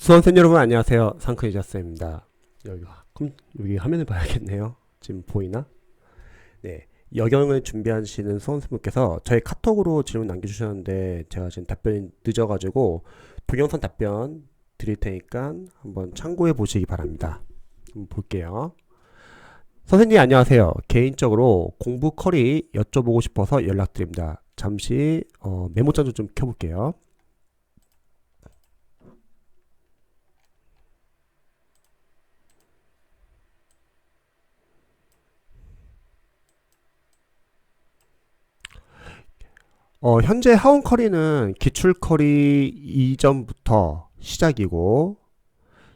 수험생 여러분 안녕하세요. 상크이자스입니다. 여기 화면을 봐야겠네요. 지금 보이나? 네. 여경을 준비하시는 수험생분께서 저희 카톡으로 질문 남겨주셨는데 제가 지금 답변이 늦어가지고 동영상 답변 드릴 테니까 한번 참고해 보시기 바랍니다. 한번 볼게요. 선생님 안녕하세요. 개인적으로 공부 쿼리 여쭤보고 싶어서 연락드립니다. 잠시 메모장 좀 켜볼게요. 현재 하원 쿼리는 기출 쿼리 이전부터 시작이고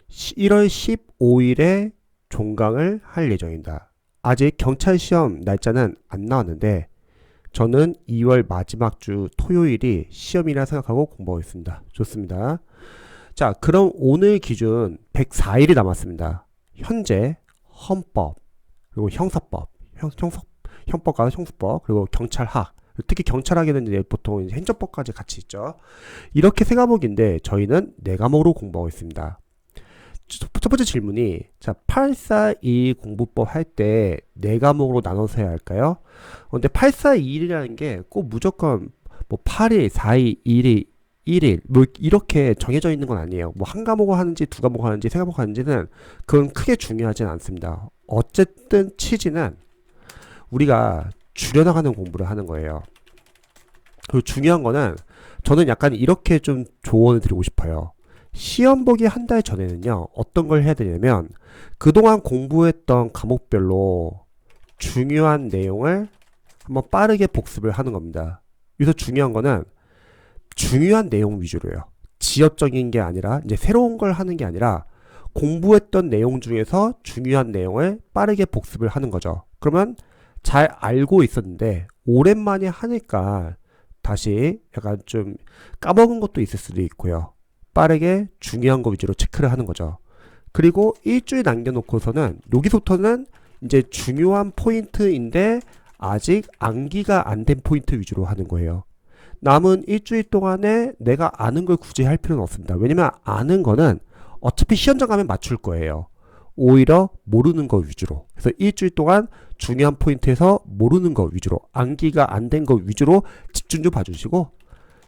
1월 15일에 종강을 할 예정입니다. 아직 경찰 시험 날짜는 안 나왔는데 저는 2월 마지막 주 토요일이 시험이라 생각하고 공부하고 있습니다. 좋습니다. 자, 그럼 오늘 기준 104일이 남았습니다. 현재 헌법, 그리고 형사법, 형법과 형사법, 그리고 경찰학, 특히 경찰학에는 이제 보통 이제 행정법까지 같이 있죠. 이렇게 세 과목인데 저희는 네 과목으로 공부하고 있습니다. 첫 번째 질문이 자 842 공부법 할 때 네 과목으로 나눠서 해야 할까요? 근데 842일이라는 게 꼭 무조건 뭐 8일, 4일, 1일, 1일 뭐 이렇게 정해져 있는 건 아니에요. 뭐 한 과목을 하는지 두 과목 하는지 세 과목 하는지는 그건 크게 중요하진 않습니다. 어쨌든 취지는 우리가 줄여나가는 공부를 하는 거예요. 그리고 중요한 거는 저는 약간 이렇게 좀 조언을 드리고 싶어요. 시험 보기 한 달 전에는요, 어떤 걸 해야 되냐면 그동안 공부했던 과목별로 중요한 내용을 한번 빠르게 복습을 하는 겁니다. 여기서 중요한 거는 중요한 내용 위주로요. 지엽적인 게 아니라 이제 새로운 걸 하는 게 아니라 공부했던 내용 중에서 중요한 내용을 빠르게 복습을 하는 거죠. 그러면 잘 알고 있었는데 오랜만에 하니까 다시 약간 좀 까먹은 것도 있을 수도 있고요. 빠르게 중요한 거 위주로 체크를 하는 거죠. 그리고 일주일 남겨놓고서는 여기서부터는 이제 중요한 포인트인데 아직 암기가 안 된 포인트 위주로 하는 거예요. 남은 일주일 동안에 내가 아는 걸 굳이 할 필요는 없습니다. 왜냐면 아는 거는 어차피 시험장 가면 맞출 거예요. 오히려 모르는 거 위주로. 그래서 일주일 동안 중요한 포인트에서 모르는 거 위주로, 암기가 안 된 거 위주로 집중 좀 봐주시고,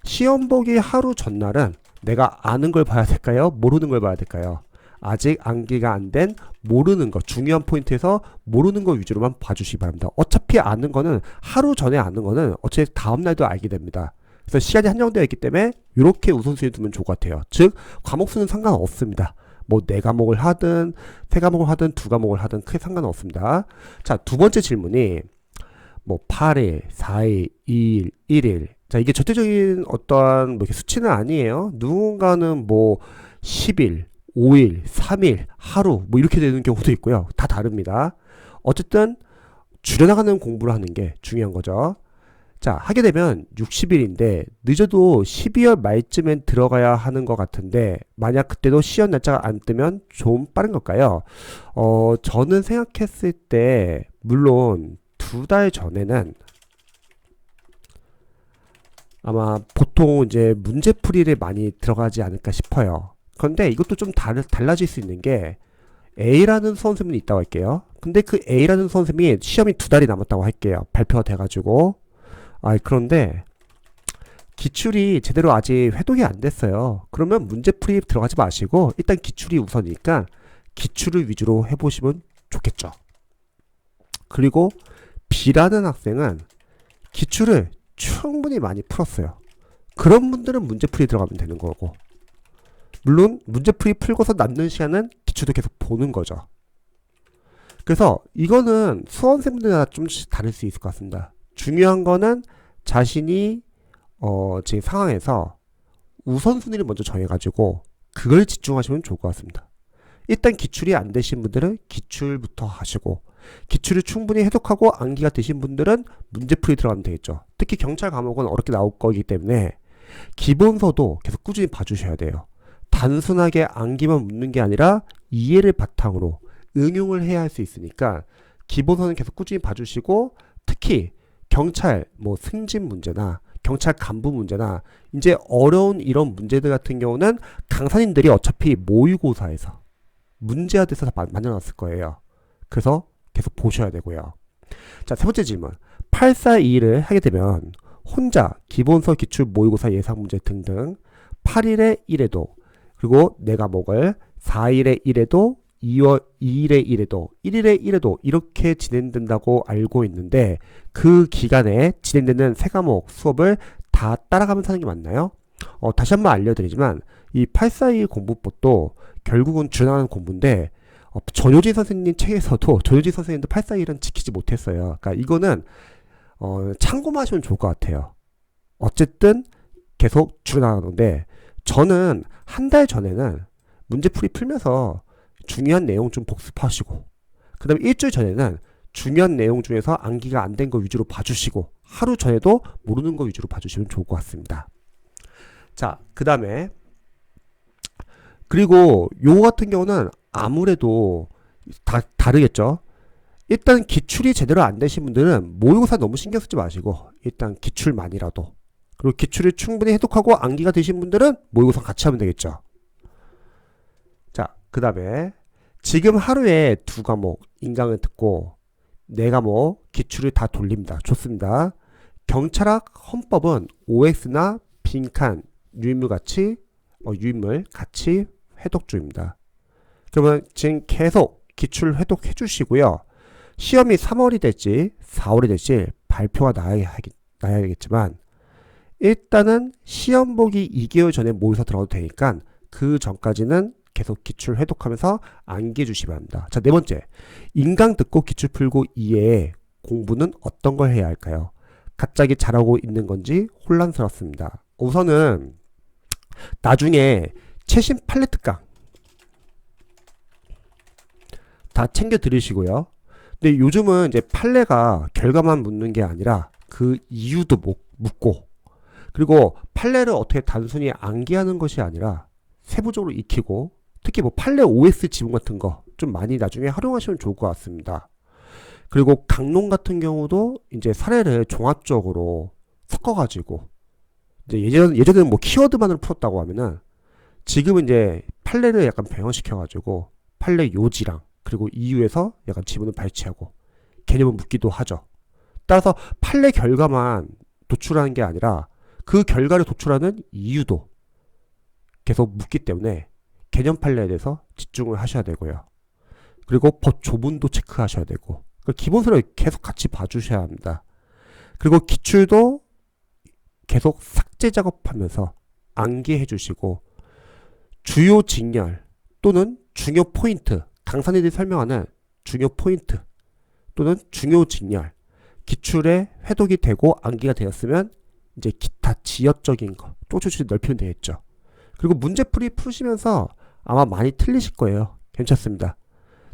시험 보기 하루 전날은 내가 아는 걸 봐야 될까요? 모르는 걸 봐야 될까요? 아직 암기가 안 된 모르는 거, 중요한 포인트에서 모르는 거 위주로만 봐주시기 바랍니다. 어차피 아는 거는 하루 전에 아는 거는 어차피 다음날도 알게 됩니다. 그래서 시간이 한정되어 있기 때문에 이렇게 우선순위 두면 좋을 것 같아요. 즉 과목 수는 상관없습니다. 뭐 네 과목을 하든 세 과목을 하든 두 과목을 하든 크게 상관없습니다. 자, 두 번째 질문이 뭐 8일, 4일, 2일, 1일. 자, 이게 절대적인 어떠한 뭐 이렇게 수치는 아니에요. 누군가는 뭐 10일, 5일, 3일, 하루 뭐 이렇게 되는 경우도 있고요. 다 다릅니다. 어쨌든 줄여나가는 공부를 하는 게 중요한 거죠. 자, 하게 되면 60일인데 늦어도 12월 말쯤엔 들어가야 하는 것 같은데 만약 그때도 시험 날짜가 안 뜨면 좀 빠른 걸까요? 저는 생각했을 때 물론 두 달 전에는 아마 보통 이제 문제풀이를 많이 들어가지 않을까 싶어요. 그런데 이것도 좀 달라질 수 있는 게 A라는 수험생분이 있다고 할게요. 근데 그 A라는 수험생이 시험이 두 달이 남았다고 할게요. 발표가 돼가지고. 그런데 기출이 제대로 아직 회독이 안 됐어요. 그러면 문제풀이 들어가지 마시고 일단 기출이 우선이니까 기출을 위주로 해보시면 좋겠죠. 그리고 B라는 학생은 기출을 충분히 많이 풀었어요. 그런 분들은 문제풀이 들어가면 되는 거고, 물론 문제풀이 풀고서 남는 시간은 기출도 계속 보는 거죠. 그래서 이거는 수험생분들마다 좀 다를 수 있을 것 같습니다. 중요한 거는 자신이 지금 상황에서 우선순위를 먼저 정해가지고 그걸 집중하시면 좋을 것 같습니다. 일단 기출이 안 되신 분들은 기출부터 하시고, 기출을 충분히 해독하고 암기가 되신 분들은 문제풀이 들어가면 되겠죠. 특히 경찰 과목은 어렵게 나올 거기 때문에 기본서도 계속 꾸준히 봐주셔야 돼요. 단순하게 암기만 묻는 게 아니라 이해를 바탕으로 응용을 해야 할 수 있으니까 기본서는 계속 꾸준히 봐주시고, 특히 경찰 뭐 승진 문제나 경찰 간부 문제나 이제 어려운 이런 문제들 같은 경우는 강사님들이 어차피 모의고사에서 문제화돼서 다 만들어놨을 거예요. 그래서 계속 보셔야 되고요. 자, 세 번째 질문. 842를 하게 되면 혼자 기본서 기출 모의고사 예상 문제 등등 8일에 1회도 그리고 내 과목을 4일에 1회도 2일에 1회도 1일에 1회도 이렇게 진행된다고 알고 있는데 그 기간에 진행되는 세 과목 수업을 다 따라가면서 하는 게 맞나요? 다시 한번 알려드리지만 이 842 공부법도 결국은 준하는 공부인데 전효진 선생님 책에서도 전효진 선생님도 841은 지키지 못했어요. 그러니까 이거는 참고만 하시면 좋을 것 같아요. 어쨌든 계속 줄여나가는데 저는 한 달 전에는 문제풀이 풀면서 중요한 내용 좀 복습하시고 그 다음에 일주일 전에는 중요한 내용 중에서 암기가 안 된 거 위주로 봐주시고 하루 전에도 모르는 거 위주로 봐주시면 좋을 것 같습니다. 자, 그 다음에 그리고 요거 같은 경우는 아무래도 다르겠죠. 일단 기출이 제대로 안 되신 분들은 모의고사 너무 신경 쓰지 마시고 일단 기출만이라도 그리고 기출을 충분히 해독하고 암기가 되신 분들은 모의고사 같이 하면 되겠죠. 자, 그 다음에 지금 하루에 2과목 인강을 듣고 4과목 기출을 다 돌립니다. 좋습니다. 경찰학 헌법은 OX나 빈칸 유인물 같이 해독 중입니다. 그러면 지금 계속 기출 해독해 주시고요. 시험이 3월이 될지 4월이 될지 발표가 나야겠지만 일단은 시험 보기 2개월 전에 모의고사 들어가도 되니까 그 전까지는 계속 기출 해독하면서 암기해 주시기 바랍니다. 자, 네 번째. 인강 듣고 기출 풀고 이외에 공부는 어떤 걸 해야 할까요? 갑자기 잘하고 있는 건지 혼란스럽습니다. 우선은 나중에 최신 판례 특강 다 챙겨 들으시고요. 근데 요즘은 이제 판례가 결과만 묻는 게 아니라 그 이유도 묻고 그리고 판례를 어떻게 단순히 암기하는 것이 아니라 세부적으로 익히고 특히 뭐 판례 OS 지문 같은 거 좀 많이 나중에 활용하시면 좋을 것 같습니다. 그리고 강론 같은 경우도 이제 사례를 종합적으로 섞어가지고 이제 예전에는 뭐 키워드만으로 풀었다고 하면은 지금은 이제 판례를 약간 변형시켜가지고 판례 요지랑 그리고 이유에서 약간 지문을 발췌하고 개념을 묻기도 하죠. 따라서 판례 결과만 도출하는 게 아니라 그 결과를 도출하는 이유도 계속 묻기 때문에 개념 판례에 대해서 집중을 하셔야 되고요. 그리고 법 조문도 체크하셔야 되고 기본서를 계속 같이 봐주셔야 합니다. 그리고 기출도 계속 삭제 작업하면서 암기해 주시고 주요 직렬 또는 중요 포인트 강사님들이 설명하는 중요 포인트 또는 중요 직렬 기출에 회독이 되고 암기가 되었으면 이제 기타 지역적인 거 쪼쪼쪼 넓히면 되겠죠. 그리고 문제풀이 푸시면서 아마 많이 틀리실 거예요. 괜찮습니다.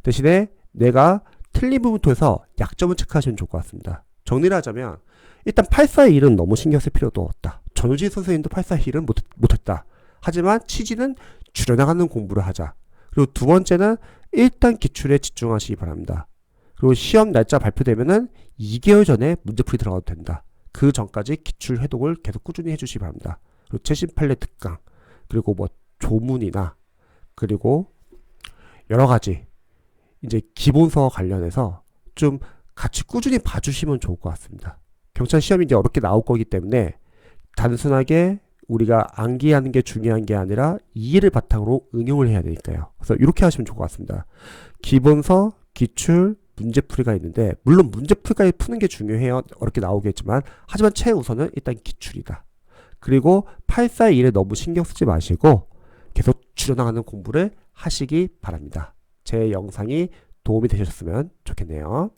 대신에 내가 틀린 부분부터 약점을 체크하시면 좋을 것 같습니다. 정리를 하자면 일단 841은 너무 신경 쓸 필요도 없다. 전효진 선생님도 841은 못했다. 하지만 취지는 줄여나가는 공부를 하자. 그리고 두 번째는 일단 기출에 집중하시기 바랍니다. 그리고 시험 날짜 발표되면은 2개월 전에 문제풀이 들어가도 된다. 그 전까지 기출 해독을 계속 꾸준히 해주시기 바랍니다. 그리고 최신 판례 특강 그리고 뭐 조문이나 그리고 여러 가지 이제 기본서 관련해서 좀 같이 꾸준히 봐주시면 좋을 것 같습니다. 경찰 시험이 이제 어렵게 나올 거기 때문에 단순하게 우리가 암기하는 게 중요한 게 아니라 이해를 바탕으로 응용을 해야 되니까요. 그래서 이렇게 하시면 좋을 것 같습니다. 기본서, 기출, 문제풀이가 있는데 물론 문제풀이까지 푸는 게 중요해요. 어렵게 나오겠지만 하지만 최우선은 일단 기출이다. 그리고 841에 너무 신경 쓰지 마시고 계속 줄여나가는 공부를 하시기 바랍니다. 제 영상이 도움이 되셨으면 좋겠네요.